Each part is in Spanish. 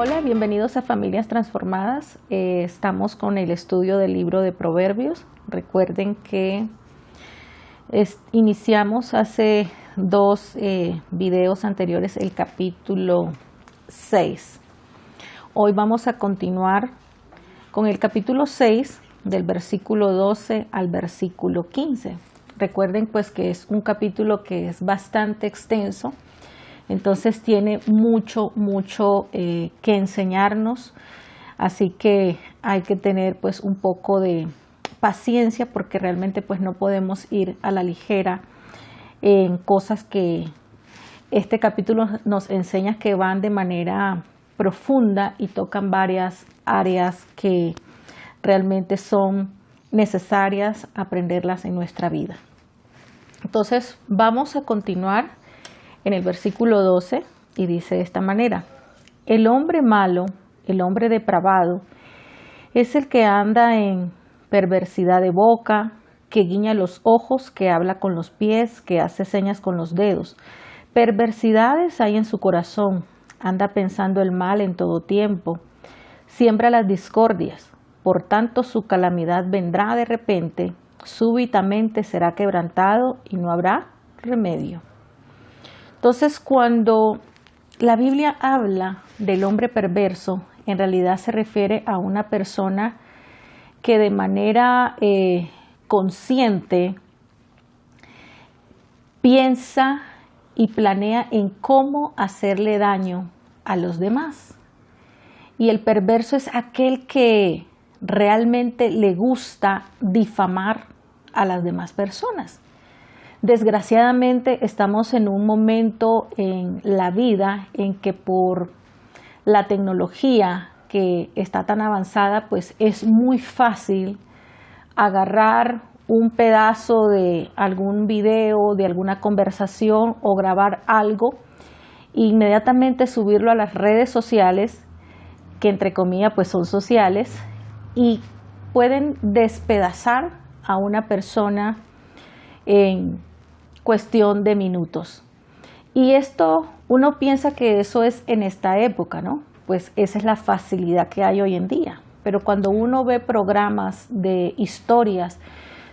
Hola, bienvenidos a Familias Transformadas. Estamos con el estudio del libro de Proverbios. Recuerden que iniciamos hace dos videos anteriores el capítulo 6. Hoy vamos a continuar con el capítulo 6 del versículo 12 al versículo 15. Recuerden pues que es un capítulo que es bastante extenso. Entonces tiene mucho que enseñarnos, así que hay que tener pues un poco de paciencia porque realmente pues no podemos ir a la ligera en cosas que este capítulo nos enseña que van de manera profunda y tocan varias áreas que realmente son necesarias aprenderlas en nuestra vida. Entonces vamos a continuar en el versículo 12 y dice de esta manera: el hombre malo, el hombre depravado, es el que anda en perversidad de boca, que guiña los ojos, que habla con los pies, que hace señas con los dedos. Perversidades hay en su corazón, anda pensando el mal en todo tiempo, siembra las discordias, por tanto su calamidad vendrá de repente, súbitamente será quebrantado y no habrá remedio. Entonces, cuando la Biblia habla del hombre perverso, en realidad se refiere a una persona que de manera consciente piensa y planea en cómo hacerle daño a los demás. Y el perverso es aquel que realmente le gusta difamar a las demás personas. Desgraciadamente estamos en un momento en la vida en que por la tecnología que está tan avanzada, pues es muy fácil agarrar un pedazo de algún video, de alguna conversación o grabar algo e inmediatamente subirlo a las redes sociales, que entre comillas pues son sociales, y pueden despedazar a una persona en cuestión de minutos. Y esto uno piensa que eso es en esta época, ¿no? Pues esa es la facilidad que hay hoy en día. Pero cuando uno ve programas de historias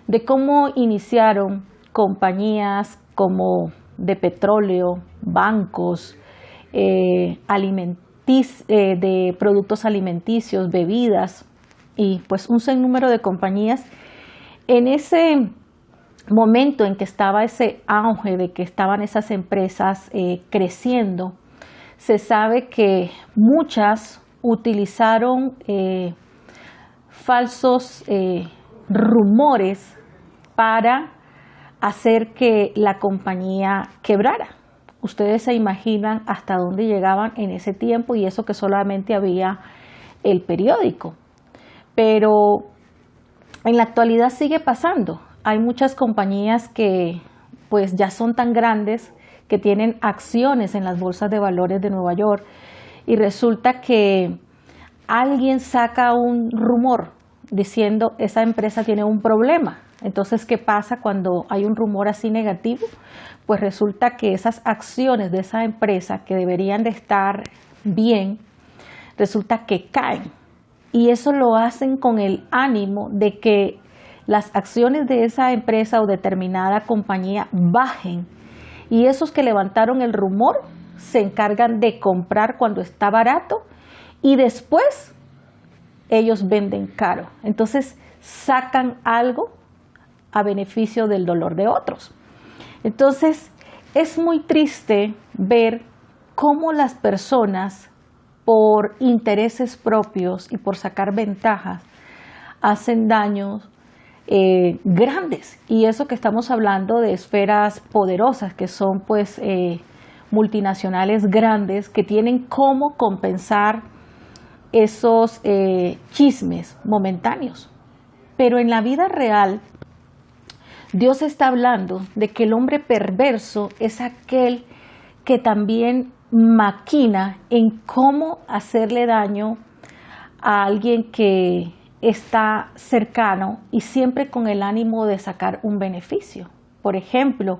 de cómo iniciaron compañías como de petróleo, bancos, de productos alimenticios, bebidas y pues un sinnúmero de compañías, en ese momento en que estaba ese auge de que estaban esas empresas creciendo, se sabe que muchas utilizaron falsos rumores para hacer que la compañía quebrara. Ustedes se imaginan hasta dónde llegaban en ese tiempo, y eso que solamente había el periódico. Pero en la actualidad sigue pasando. Hay muchas compañías que pues ya son tan grandes que tienen acciones en las bolsas de valores de Nueva York, y resulta que alguien saca un rumor diciendo esa empresa tiene un problema. Entonces, ¿qué pasa cuando hay un rumor así negativo? Pues resulta que esas acciones de esa empresa que deberían de estar bien, resulta que caen. Y eso lo hacen con el ánimo de que las acciones de esa empresa o determinada compañía bajen, y esos que levantaron el rumor se encargan de comprar cuando está barato y después ellos venden caro. Entonces sacan algo a beneficio del dolor de otros. Entonces es muy triste ver cómo las personas, por intereses propios y por sacar ventajas, hacen daños grandes. Y eso que estamos hablando de esferas poderosas, que son pues multinacionales grandes, que tienen cómo compensar esos chismes momentáneos. Pero en la vida real, Dios está hablando de que el hombre perverso es aquel que también maquina en cómo hacerle daño a alguien que está cercano, y siempre con el ánimo de sacar un beneficio. Por ejemplo,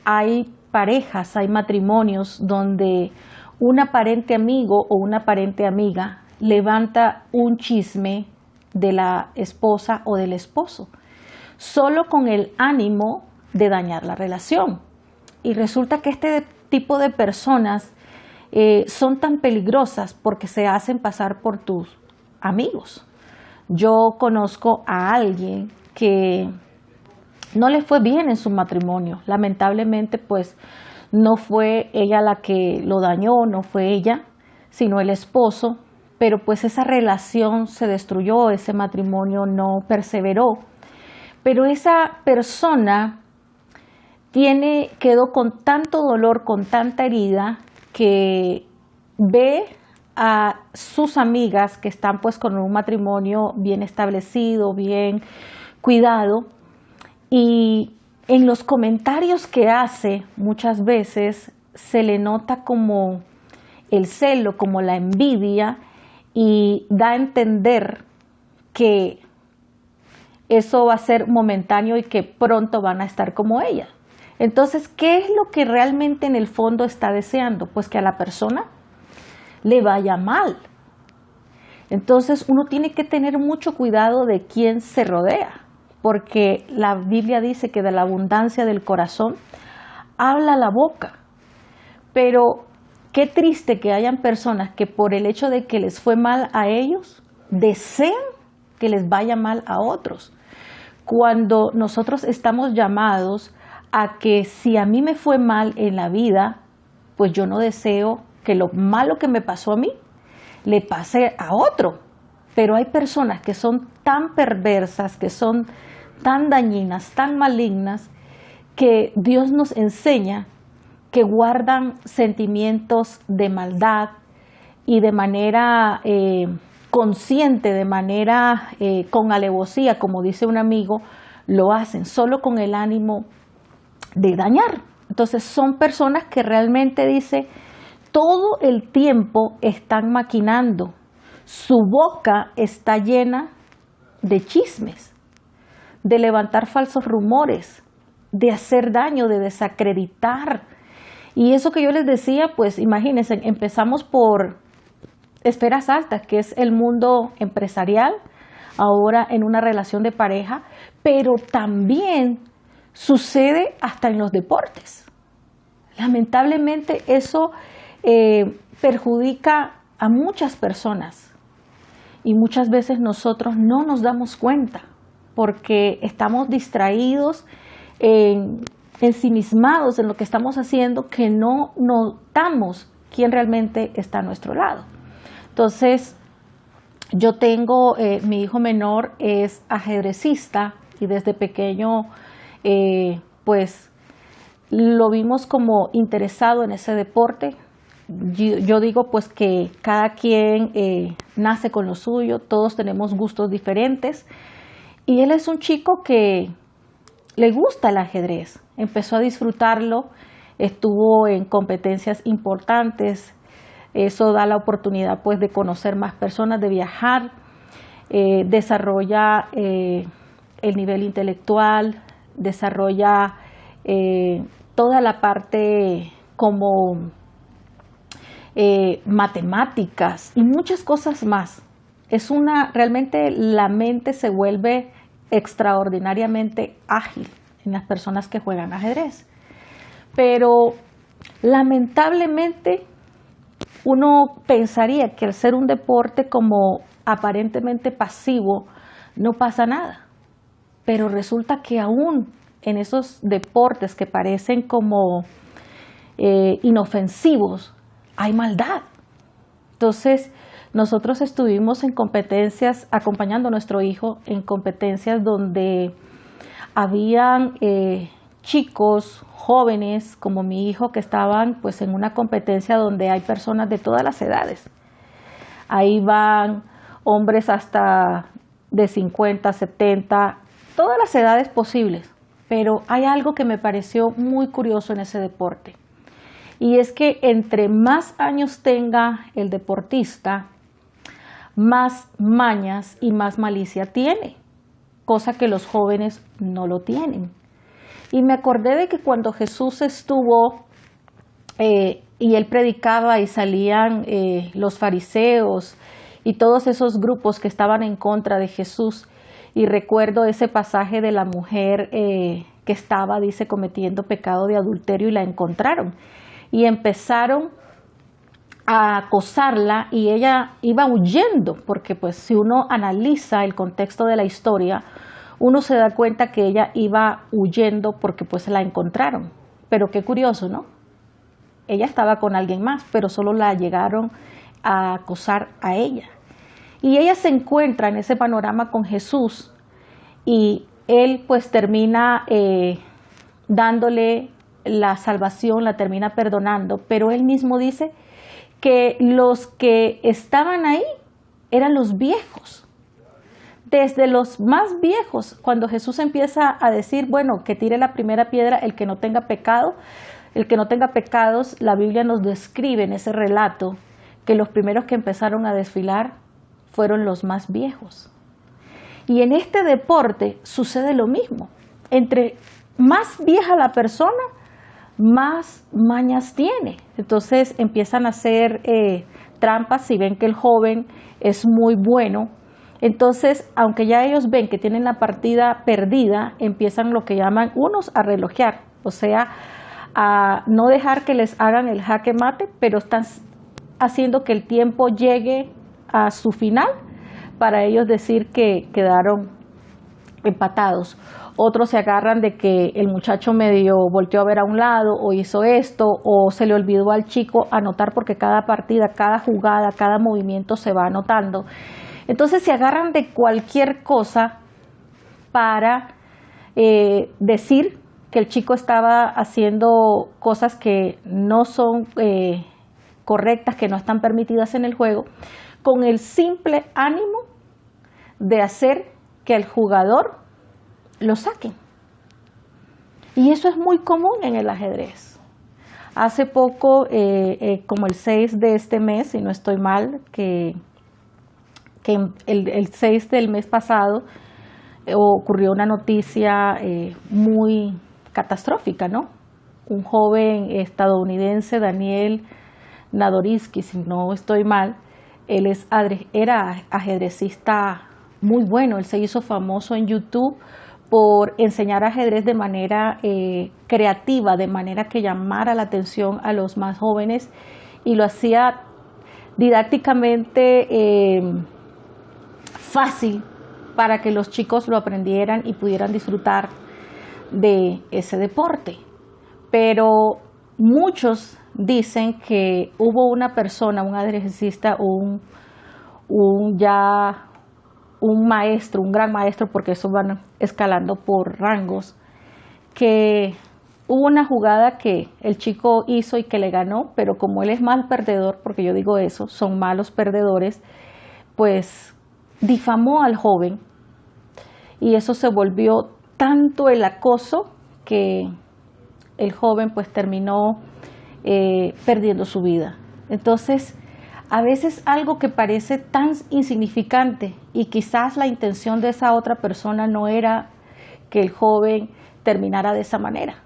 hay parejas, hay matrimonios donde un aparente amigo o una aparente amiga levanta un chisme de la esposa o del esposo, solo con el ánimo de dañar la relación. Y resulta que este tipo de personas son tan peligrosas porque se hacen pasar por tus amigos. Yo conozco a alguien que no le fue bien en su matrimonio. Lamentablemente, pues no fue ella la que lo dañó, no fue ella, sino el esposo. Pero pues esa relación se destruyó, ese matrimonio no perseveró. Pero esa persona quedó con tanto dolor, con tanta herida, que ve a sus amigas que están pues con un matrimonio bien establecido, bien cuidado, y en los comentarios que hace muchas veces se le nota como el celo, como la envidia, y da a entender que eso va a ser momentáneo y que pronto van a estar como ella. Entonces, ¿qué es lo que realmente en el fondo está deseando? Pues que a la persona le vaya mal. Entonces, uno tiene que tener mucho cuidado de quién se rodea, porque la Biblia dice que de la abundancia del corazón habla la boca. Pero qué triste que hayan personas que por el hecho de que les fue mal a ellos, desean que les vaya mal a otros. Cuando nosotros estamos llamados a que si a mí me fue mal en la vida, pues yo no deseo que lo malo que me pasó a mí le pase a otro. Pero hay personas que son tan perversas, que son tan dañinas, tan malignas, que Dios nos enseña que guardan sentimientos de maldad y de manera consciente, de manera con alevosía, como dice un amigo, lo hacen solo con el ánimo de dañar. Entonces son personas que realmente dice todo el tiempo están maquinando, su boca está llena de chismes, de levantar falsos rumores, de hacer daño, de desacreditar. Y eso que yo les decía, pues imagínense, empezamos por esferas altas, que es el mundo empresarial, ahora en una relación de pareja, pero también sucede hasta en los deportes. Lamentablemente eso perjudica a muchas personas y muchas veces nosotros no nos damos cuenta porque estamos distraídos, ensimismados en lo que estamos haciendo, que no notamos quién realmente está a nuestro lado. Entonces, yo tengo, mi hijo menor es ajedrecista y desde pequeño pues lo vimos como interesado en ese deporte. Yo digo pues que cada quien nace con lo suyo, todos tenemos gustos diferentes y él es un chico que le gusta el ajedrez, empezó a disfrutarlo, estuvo en competencias importantes, eso da la oportunidad pues de conocer más personas, de viajar, desarrolla el nivel intelectual, desarrolla toda la parte como matemáticas y muchas cosas más. Realmente la mente se vuelve extraordinariamente ágil en las personas que juegan ajedrez. Pero lamentablemente uno pensaría que al ser un deporte como aparentemente pasivo no pasa nada. Pero resulta que aún en esos deportes que parecen como inofensivos, hay maldad. Entonces, nosotros estuvimos en competencias, acompañando a nuestro hijo en competencias donde habían chicos, jóvenes, como mi hijo, que estaban pues en una competencia donde hay personas de todas las edades. Ahí van hombres hasta de 50, 70, todas las edades posibles. Pero hay algo que me pareció muy curioso en ese deporte. Y es que entre más años tenga el deportista, más mañas y más malicia tiene, cosa que los jóvenes no lo tienen. Y me acordé de que cuando Jesús estuvo y él predicaba y salían los fariseos y todos esos grupos que estaban en contra de Jesús. Y recuerdo ese pasaje de la mujer que estaba, dice, cometiendo pecado de adulterio y la encontraron. Y empezaron a acosarla y ella iba huyendo, porque pues si uno analiza el contexto de la historia, uno se da cuenta que ella iba huyendo porque pues la encontraron. Pero qué curioso, ¿no? Ella estaba con alguien más, pero solo la llegaron a acosar a ella. Y ella se encuentra en ese panorama con Jesús y él pues termina dándole la salvación, la termina perdonando, pero él mismo dice que los que estaban ahí eran los viejos. Desde los más viejos, cuando Jesús empieza a decir, bueno, que tire la primera piedra el que no tenga pecado, el que no tenga pecados, la Biblia nos describe en ese relato que los primeros que empezaron a desfilar fueron los más viejos. Y en este deporte sucede lo mismo. Entre más vieja la persona, más mañas tiene. Entonces empiezan a hacer trampas si ven que el joven es muy bueno. Entonces, aunque ya ellos ven que tienen la partida perdida, empiezan lo que llaman unos a relojear, o sea, a no dejar que les hagan el jaque mate, pero están haciendo que el tiempo llegue a su final para ellos decir que quedaron empatados. Otros se agarran de que el muchacho medio volteó a ver a un lado o hizo esto o se le olvidó al chico anotar, porque cada partida, cada jugada, cada movimiento se va anotando. Entonces se agarran de cualquier cosa para decir que el chico estaba haciendo cosas que no son correctas, que no están permitidas en el juego, con el simple ánimo de hacer que el jugador lo saquen. Y eso es muy común en el ajedrez. Hace poco, como el 6 de este mes, si no estoy mal, que el 6 del mes pasado ocurrió una noticia muy catastrófica, ¿no? Un joven estadounidense, Daniel Nadorinsky, si no estoy mal, él era ajedrecista muy bueno. Él se hizo famoso en YouTube por enseñar ajedrez de manera creativa, de manera que llamara la atención a los más jóvenes, y lo hacía didácticamente fácil para que los chicos lo aprendieran y pudieran disfrutar de ese deporte. Pero muchos dicen que hubo una persona, un ajedrecista, un maestro, un gran maestro, porque eso van escalando por rangos, que hubo una jugada que el chico hizo y que le ganó, pero como él es mal perdedor, porque yo digo eso, son malos perdedores, pues difamó al joven, y eso se volvió tanto el acoso que el joven pues terminó perdiendo su vida. Entonces, a veces algo que parece tan insignificante, y quizás la intención de esa otra persona no era que el joven terminara de esa manera,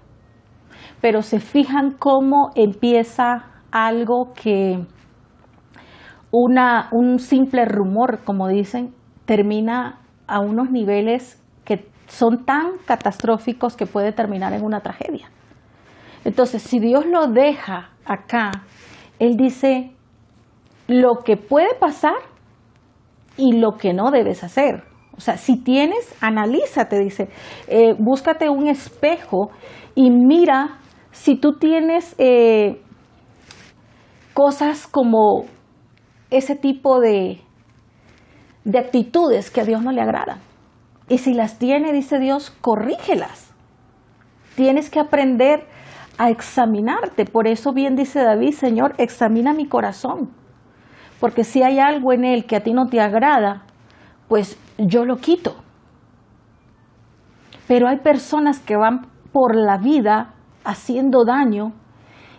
pero se fijan cómo empieza algo que un simple rumor, como dicen, termina a unos niveles que son tan catastróficos que puede terminar en una tragedia. Entonces, si Dios lo deja acá, Él dice lo que puede pasar y lo que no debes hacer. O sea, si tienes, analízate, dice, búscate un espejo y mira si tú tienes cosas como ese tipo de actitudes que a Dios no le agradan. Y si las tiene, dice Dios, corrígelas. Tienes que aprender a examinarte. Por eso bien dice David, Señor, examina mi corazón. Porque si hay algo en él que a ti no te agrada, pues yo lo quito. Pero hay personas que van por la vida haciendo daño,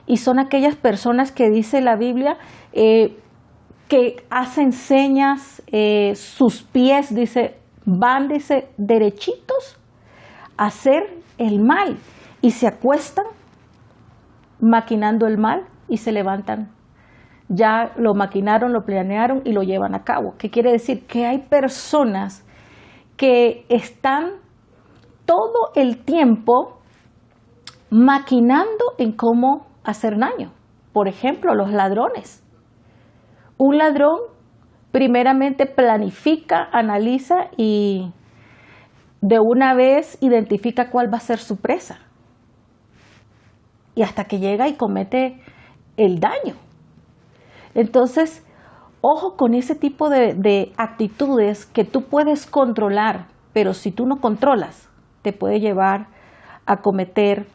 y son aquellas personas que dice la Biblia que hacen señas, sus pies, dice, van, dice, derechitos a hacer el mal, y se acuestan maquinando el mal y se levantan. Ya lo maquinaron, lo planearon y lo llevan a cabo. ¿Qué quiere decir? Que hay personas que están todo el tiempo maquinando en cómo hacer daño. Por ejemplo, los ladrones. Un ladrón primeramente planifica, analiza y de una vez identifica cuál va a ser su presa. Y hasta que llega y comete el daño. Entonces, ojo con ese tipo de actitudes que tú puedes controlar, pero si tú no controlas, te puede llevar a cometer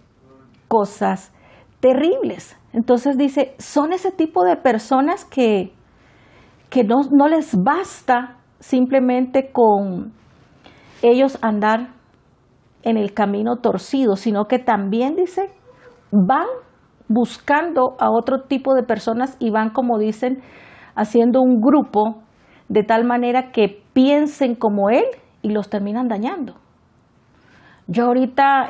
cosas terribles. Entonces dice, son ese tipo de personas que no les basta simplemente con ellos andar en el camino torcido, sino que también dice, van buscando a otro tipo de personas y van, como dicen, haciendo un grupo de tal manera que piensen como él y los terminan dañando. Yo ahorita,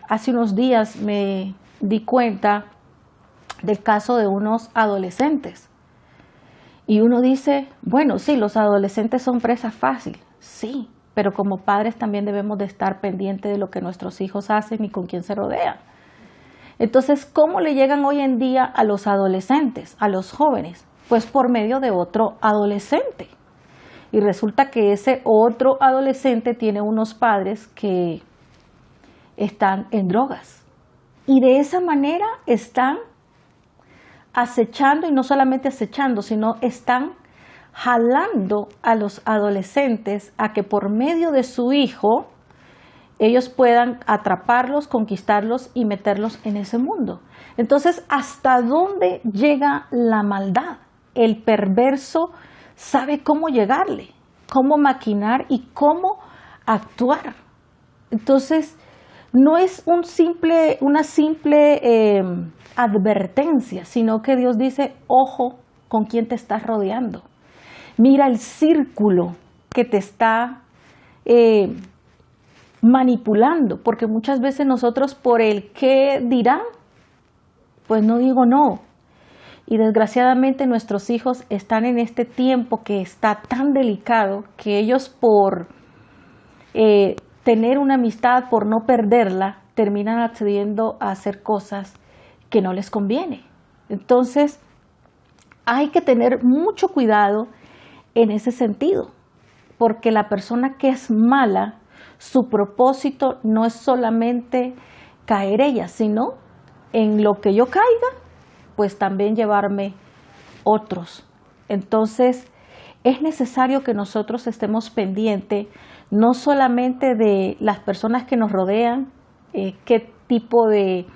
hace unos días me di cuenta del caso de unos adolescentes. Y uno dice, bueno, sí, los adolescentes son presa fácil, sí, pero como padres también debemos de estar pendientes de lo que nuestros hijos hacen y con quién se rodean. Entonces, ¿cómo le llegan hoy en día a los adolescentes, a los jóvenes? Pues por medio de otro adolescente. Y resulta que ese otro adolescente tiene unos padres que están en drogas. Y de esa manera están acechando, y no solamente acechando, sino están jalando a los adolescentes a que por medio de su hijo ellos puedan atraparlos, conquistarlos y meterlos en ese mundo. Entonces, ¿hasta dónde llega la maldad? El perverso sabe cómo llegarle, cómo maquinar y cómo actuar. Entonces, no es una simple advertencia, sino que Dios dice, ojo con quién te estás rodeando. Mira el círculo que te está manipulando, porque muchas veces nosotros por el qué dirán, pues no digo no. Y desgraciadamente nuestros hijos están en este tiempo que está tan delicado que ellos por tener una amistad, por no perderla, terminan accediendo a hacer cosas que no les conviene. Entonces, hay que tener mucho cuidado en ese sentido, porque la persona que es mala, su propósito no es solamente caer ella, sino en lo que yo caiga, pues también llevarme otros. Entonces, es necesario que nosotros estemos pendientes no solamente de las personas que nos rodean, qué tipo de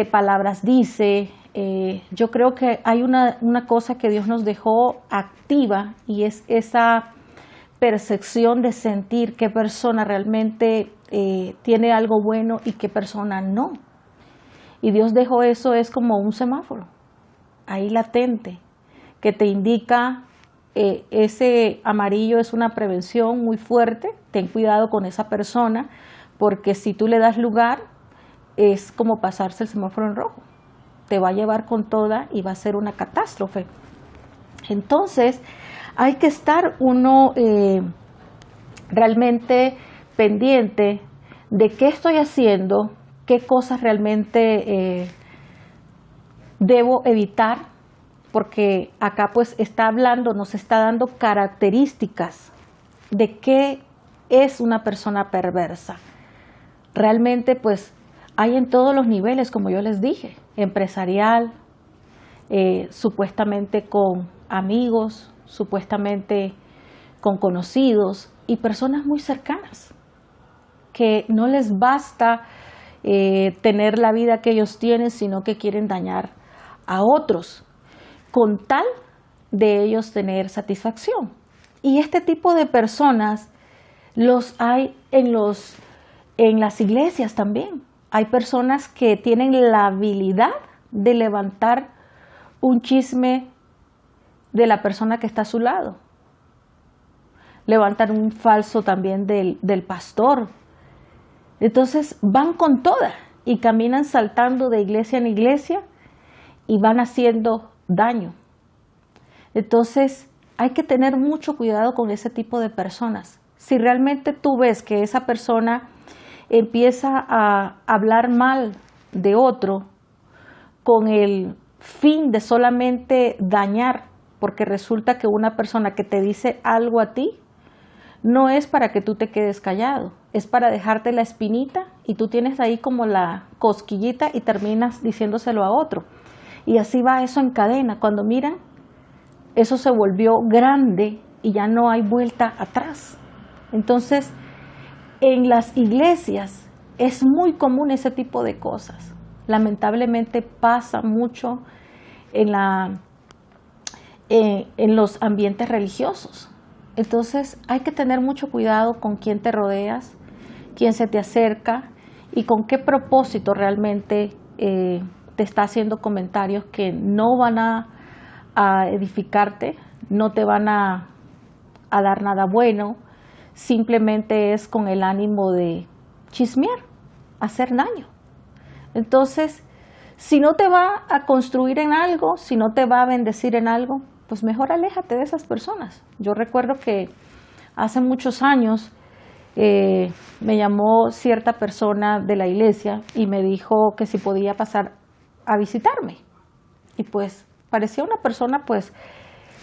palabras dice. Yo creo que hay una cosa que Dios nos dejó activa y es esa percepción de sentir qué persona realmente tiene algo bueno y qué persona no. Y Dios dejó eso, es como un semáforo, ahí latente, que te indica ese amarillo es una prevención muy fuerte, ten cuidado con esa persona, porque si tú le das lugar, es como pasarse el semáforo en rojo, te va a llevar con toda y va a ser una catástrofe. Entonces, hay que estar uno realmente pendiente de qué estoy haciendo, qué cosas realmente debo evitar, porque acá pues está hablando, nos está dando características de qué es una persona perversa. Realmente pues hay en todos los niveles, como yo les dije, empresarial, supuestamente con amigos, supuestamente con conocidos y personas muy cercanas, que no les basta tener la vida que ellos tienen, sino que quieren dañar a otros, con tal de ellos tener satisfacción. Y este tipo de personas los hay en las iglesias también. Hay personas que tienen la habilidad de levantar un chisme de la persona que está a su lado. Levantan un falso también del pastor. Entonces van con toda. y caminan saltando de iglesia en iglesia y van haciendo daño. Entonces hay que tener mucho cuidado con ese tipo de personas. Si realmente tú ves que esa persona empieza a hablar mal de otro con el fin de solamente dañar, porque resulta que una persona que te dice algo a ti no es para que tú te quedes callado, es para dejarte la espinita y tú tienes ahí como la cosquillita y terminas diciéndoselo a otro. Y así va eso en cadena. Cuando miran, eso se volvió grande y ya no hay vuelta atrás. Entonces, en las iglesias es muy común ese tipo de cosas. Lamentablemente pasa mucho en los ambientes religiosos. Entonces hay que tener mucho cuidado con quién te rodeas, quién se te acerca y con qué propósito realmente te está haciendo comentarios que no van a edificarte, no te van a dar nada bueno, simplemente es con el ánimo de chismear, hacer daño. Entonces, si no te va a construir en algo, si no te va a bendecir en algo, pues mejor aléjate de esas personas. Yo recuerdo que hace muchos años me llamó cierta persona de la iglesia y me dijo que si podía pasar a visitarme. Y pues parecía una persona pues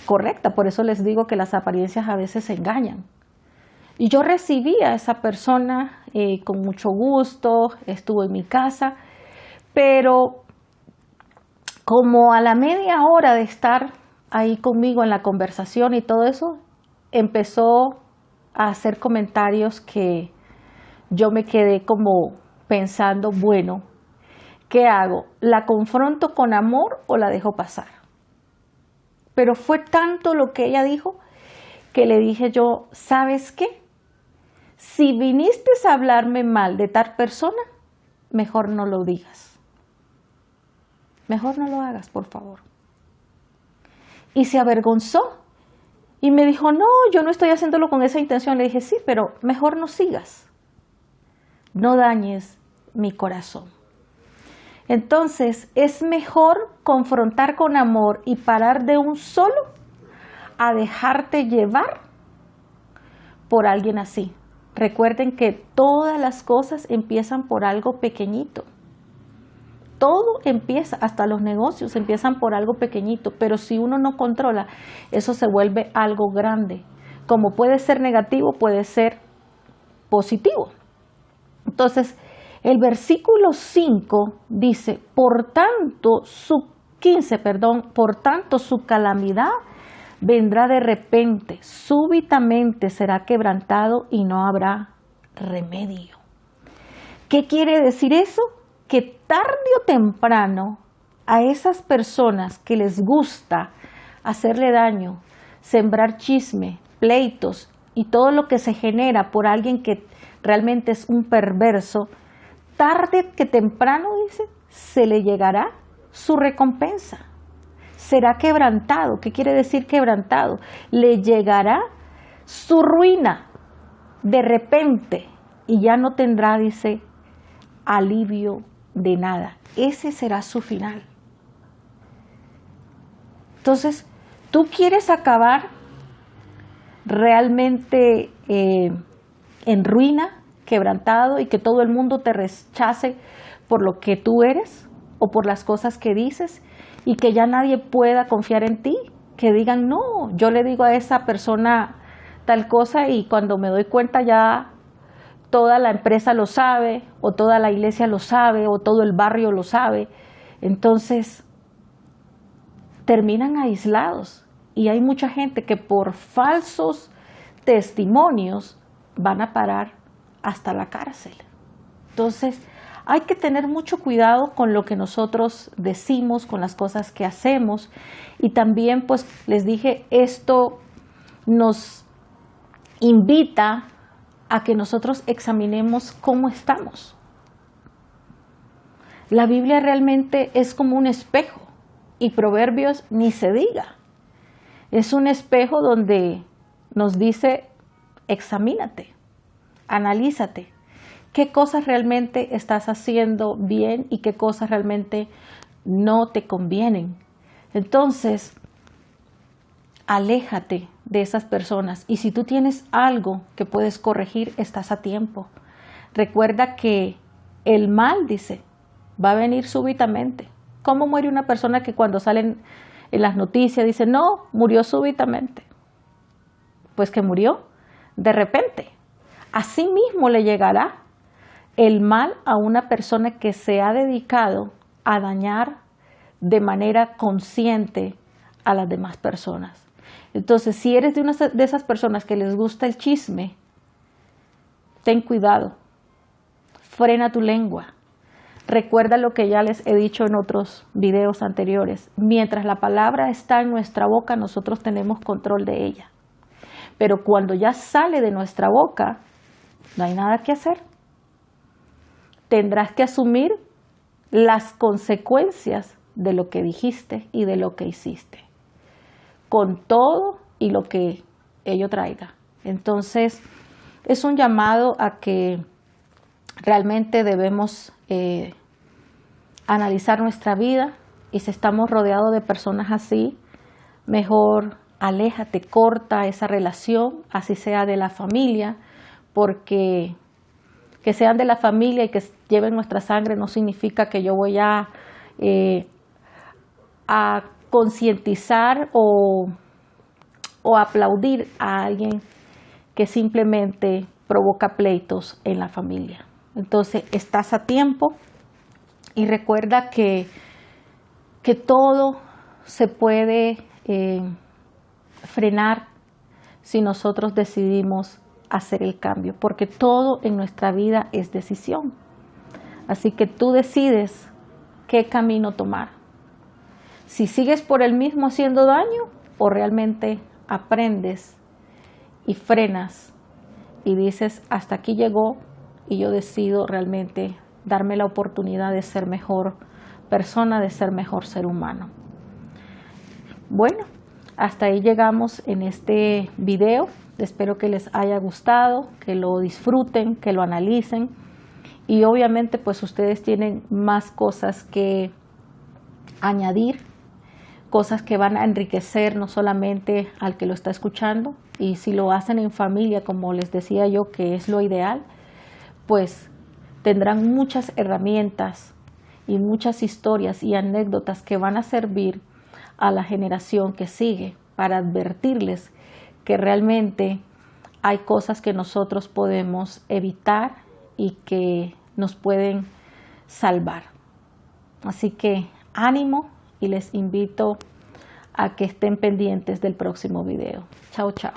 correcta, por eso les digo que las apariencias a veces engañan. Y yo recibí a esa persona con mucho gusto, estuvo en mi casa, pero como a la media hora de estar ahí conmigo en la conversación y todo eso, empezó a hacer comentarios que yo me quedé como pensando, bueno, ¿qué hago? ¿La confronto con amor o la dejo pasar? Pero fue tanto lo que ella dijo que le dije yo, ¿sabes qué? Si viniste a hablarme mal de tal persona, mejor no lo digas. Mejor no lo hagas, por favor. Y se avergonzó y me dijo, no, yo no estoy haciéndolo con esa intención. Le dije, sí, pero mejor no sigas. No dañes mi corazón. Entonces, es mejor confrontar con amor y parar de un solo a dejarte llevar por alguien así. Recuerden que todas las cosas empiezan por algo pequeñito. Todo empieza, hasta los negocios empiezan por algo pequeñito, pero si uno no controla, eso se vuelve algo grande. Como puede ser negativo, puede ser positivo. Entonces, el versículo 5 dice, por tanto su calamidad vendrá de repente, súbitamente será quebrantado y no habrá remedio. ¿Qué quiere decir eso? Que tarde o temprano a esas personas que les gusta hacerle daño, sembrar chisme, pleitos y todo lo que se genera por alguien que realmente es un perverso, tarde que temprano, dice, se le llegará su recompensa. Será quebrantado. ¿Qué quiere decir quebrantado? Le llegará su ruina de repente y ya no tendrá, dice, alivio de nada. Ese será su final. Entonces, ¿tú quieres acabar realmente en ruina, quebrantado y que todo el mundo te rechace por lo que tú eres o por las cosas que dices y que ya nadie pueda confiar en ti? Que digan, no, yo le digo a esa persona tal cosa y cuando me doy cuenta ya toda la empresa lo sabe, o toda la iglesia lo sabe, o todo el barrio lo sabe. Entonces, terminan aislados. Y hay mucha gente que por falsos testimonios van a parar hasta la cárcel. Entonces, hay que tener mucho cuidado con lo que nosotros decimos, con las cosas que hacemos. Y también, pues, les dije, esto nos invita a que nosotros examinemos cómo estamos. La Biblia realmente es como un espejo y Proverbios ni se diga. Es un espejo donde nos dice, examínate, analízate, qué cosas realmente estás haciendo bien y qué cosas realmente no te convienen. Entonces, aléjate de esas personas, y si tú tienes algo que puedes corregir, estás a tiempo. Recuerda que el mal, dice, va a venir súbitamente. ¿Cómo muere una persona que cuando salen en las noticias dice, no, murió súbitamente? Pues que murió de repente. Así mismo le llegará el mal a una persona que se ha dedicado a dañar de manera consciente a las demás personas. Entonces, si eres de esas personas que les gusta el chisme, ten cuidado, frena tu lengua. Recuerda lo que ya les he dicho en otros videos anteriores. Mientras la palabra está en nuestra boca, nosotros tenemos control de ella. Pero cuando ya sale de nuestra boca, no hay nada que hacer. Tendrás que asumir las consecuencias de lo que dijiste y de lo que hiciste, con todo y lo que ello traiga. Entonces, es un llamado a que realmente debemos analizar nuestra vida, y si estamos rodeados de personas así, mejor aléjate, corta esa relación, así sea de la familia, porque que sean de la familia y que lleven nuestra sangre no significa que yo voy a concientizar o aplaudir a alguien que simplemente provoca pleitos en la familia. Entonces, estás a tiempo, y recuerda que todo se puede frenar si nosotros decidimos hacer el cambio, porque todo en nuestra vida es decisión. Así que tú decides qué camino tomar. Si sigues por el mismo haciendo daño, o realmente aprendes y frenas y dices, hasta aquí llegó, y yo decido realmente darme la oportunidad de ser mejor persona, de ser mejor ser humano. Bueno, hasta ahí llegamos en este video. Espero que les haya gustado, que lo disfruten, que lo analicen, y obviamente pues ustedes tienen más cosas que añadir, cosas que van a enriquecer no solamente al que lo está escuchando, y si lo hacen en familia, como les decía yo, que es lo ideal, pues tendrán muchas herramientas y muchas historias y anécdotas que van a servir a la generación que sigue para advertirles que realmente hay cosas que nosotros podemos evitar y que nos pueden salvar. Así que ánimo, y les invito a que estén pendientes del próximo video. Chao, chao.